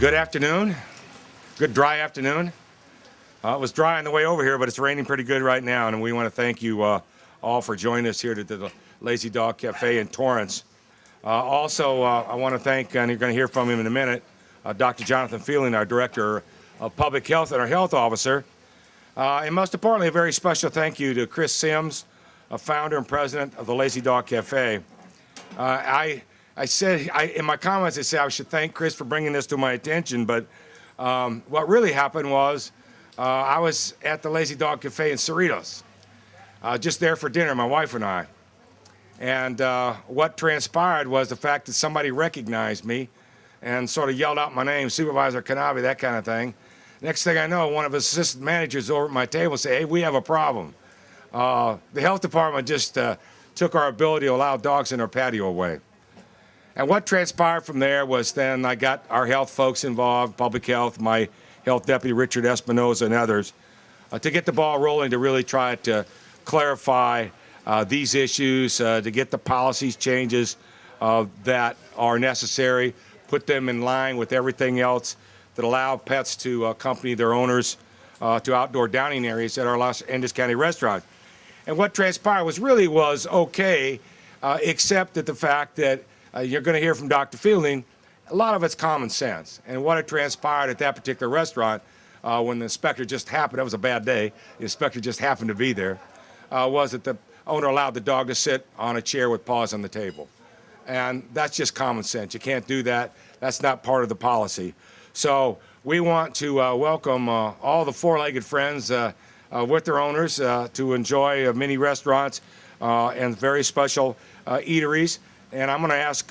Good afternoon. Good dry afternoon. It was dry on the way over here, but it's raining pretty good right now, and we want to thank you all for joining us here at the Lazy Dog Cafe in Torrance. Also, I want to thank, and you're going to hear from him in a minute, Dr. Jonathan Fielding, our Director of Public Health and our Health Officer. And most importantly, a very special thank you to Chris Sims, a founder and president of the Lazy Dog Cafe. I said, in my comments, I said I should thank Chris for bringing this to my attention, but what really happened was I was at the Lazy Dog Cafe in Cerritos, just there for dinner, my wife and I. And what transpired was the fact that somebody recognized me and sort of yelled out my name, Supervisor Kanabe, that kind of thing. Next thing I know, one of his assistant managers over at my table said, "Hey, we have a problem. The health department just took our ability to allow dogs in our patio away." And what transpired from there was then I got our health folks involved, public health, my health deputy Richard Espinoza and others, to get the ball rolling to really try to clarify these issues, to get the policies changes that are necessary, put them in line with everything else that allow pets to accompany their owners to outdoor dining areas at our Los Angeles County restaurant. And what transpired was okay, except that the fact that you're going to hear from Dr. Fielding, a lot of it's common sense. And what had transpired at that particular restaurant when the inspector just happened, that was a bad day, the inspector just happened to be there, was that the owner allowed the dog to sit on a chair with paws on the table. And that's just common sense. You can't do that. That's not part of the policy. So we want to welcome all the four-legged friends with their owners to enjoy mini restaurants and very special eateries. And I'm going to ask,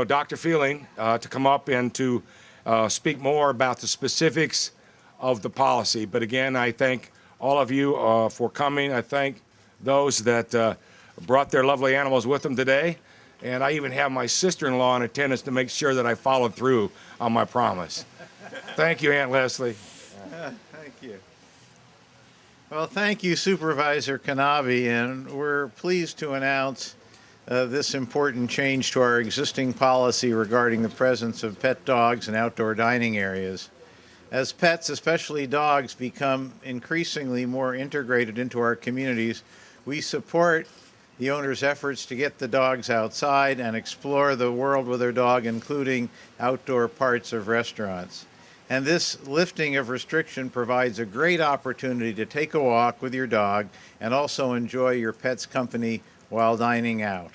Dr. Fielding to come up and to speak more about the specifics of the policy. But again, I thank all of you for coming. I thank those that brought their lovely animals with them today. And I even have my sister-in-law in attendance to make sure that I followed through on my promise. Thank you, Aunt Leslie. Thank you. Well, thank you, Supervisor Kanabe, and we're pleased to announce this important change to our existing policy regarding the presence of pet dogs in outdoor dining areas. As pets, especially dogs, become increasingly more integrated into our communities, we support the owner's efforts to get the dogs outside and explore the world with their dog, including outdoor parts of restaurants. And this lifting of restriction provides a great opportunity to take a walk with your dog and also enjoy your pet's company while dining out.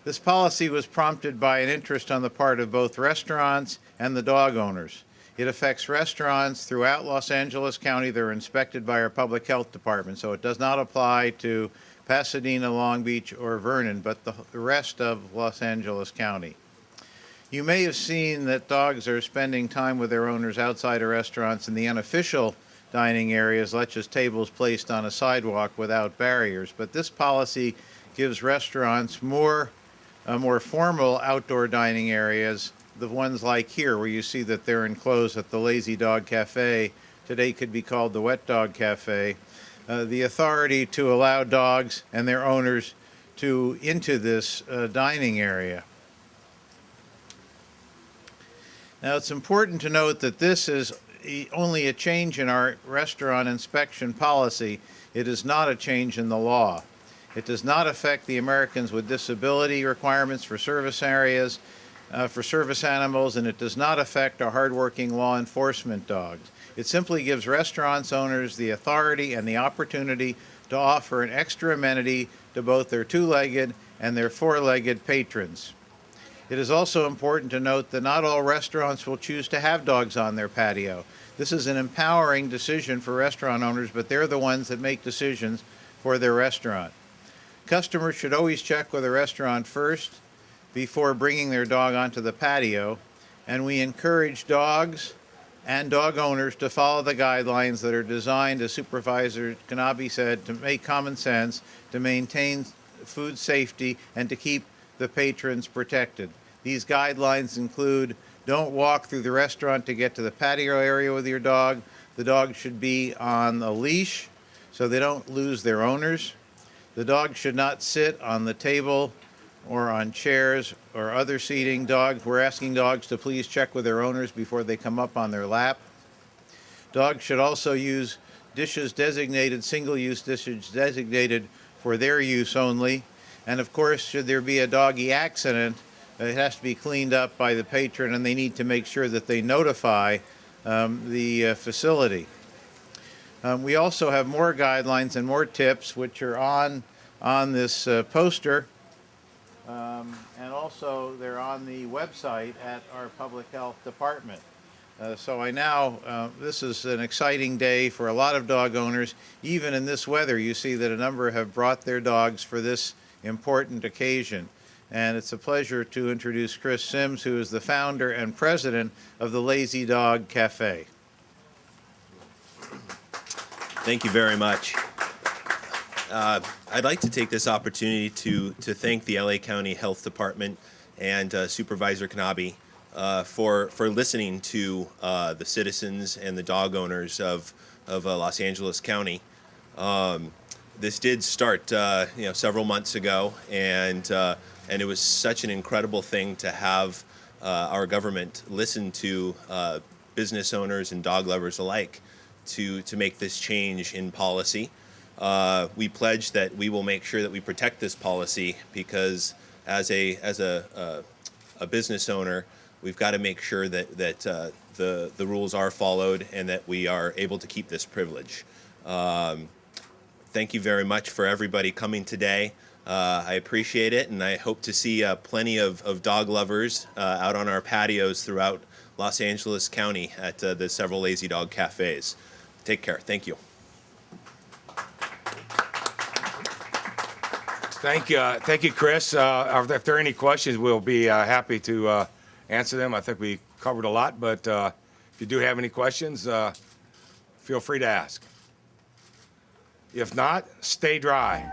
This policy was prompted by an interest on the part of both restaurants and the dog owners. It affects restaurants throughout Los Angeles County that are inspected by our public health department, so it does not apply to Pasadena, Long Beach, or Vernon, but the rest of Los Angeles County. You may have seen that dogs are spending time with their owners outside of restaurants in the unofficial dining areas, such as tables placed on a sidewalk without barriers. But this policy gives restaurants more formal outdoor dining areas, the ones like here where you see that they're enclosed at the Lazy Dog Cafe. Today could be called the Wet Dog Cafe. The authority to allow dogs and their owners into this dining area. Now, it's important to note that this is only a change in our restaurant inspection policy. It is not a change in the law. It does not affect the Americans with Disability requirements for service areas, for service animals, and it does not affect our hardworking law enforcement dogs. It simply gives restaurants owners the authority and the opportunity to offer an extra amenity to both their two-legged and their four-legged patrons. It is also important to note that not all restaurants will choose to have dogs on their patio. This is an empowering decision for restaurant owners, but they're the ones that make decisions for their restaurant. Customers should always check with a restaurant first before bringing their dog onto the patio, and we encourage dogs and dog owners to follow the guidelines that are designed, as Supervisor Kanabe said, to make common sense, to maintain food safety, and to keep the patrons protected. These guidelines include: don't walk through the restaurant to get to the patio area with your dog. The dog should be on a leash so they don't lose their owners. The dog should not sit on the table or on chairs or other seating. We're asking dogs to please check with their owners before they come up on their lap. Dogs should also use dishes designated, single-use dishes designated for their use only. And of course, should there be a doggy accident, it has to be cleaned up by the patron, and they need to make sure that they notify the facility. We also have more guidelines and more tips, which are on this poster, and also they're on the website at our public health department. This is an exciting day for a lot of dog owners. Even in this weather, you see that a number have brought their dogs for this important occasion. And it's a pleasure to introduce Chris Sims, who is the founder and president of the Lazy Dog Cafe. Thank you very much. I'd like to take this opportunity to thank the LA County Health Department and Supervisor Kanabe for listening to the citizens and the dog owners of Los Angeles County. This did start several months ago, and it was such an incredible thing to have our government listen to business owners and dog lovers alike to make this change in policy. We pledge that we will make sure that we protect this policy, because as a business owner, we've got to make sure that the rules are followed and that we are able to keep this privilege. Thank you very much for everybody coming today. I appreciate it, and I hope to see plenty of dog lovers out on our patios throughout Los Angeles County at the several Lazy Dog cafes. Take care. Thank you. Thank you, Chris. If there are any questions, we'll be happy to answer them. I think we covered a lot, but if you do have any questions, feel free to ask. If not, stay dry.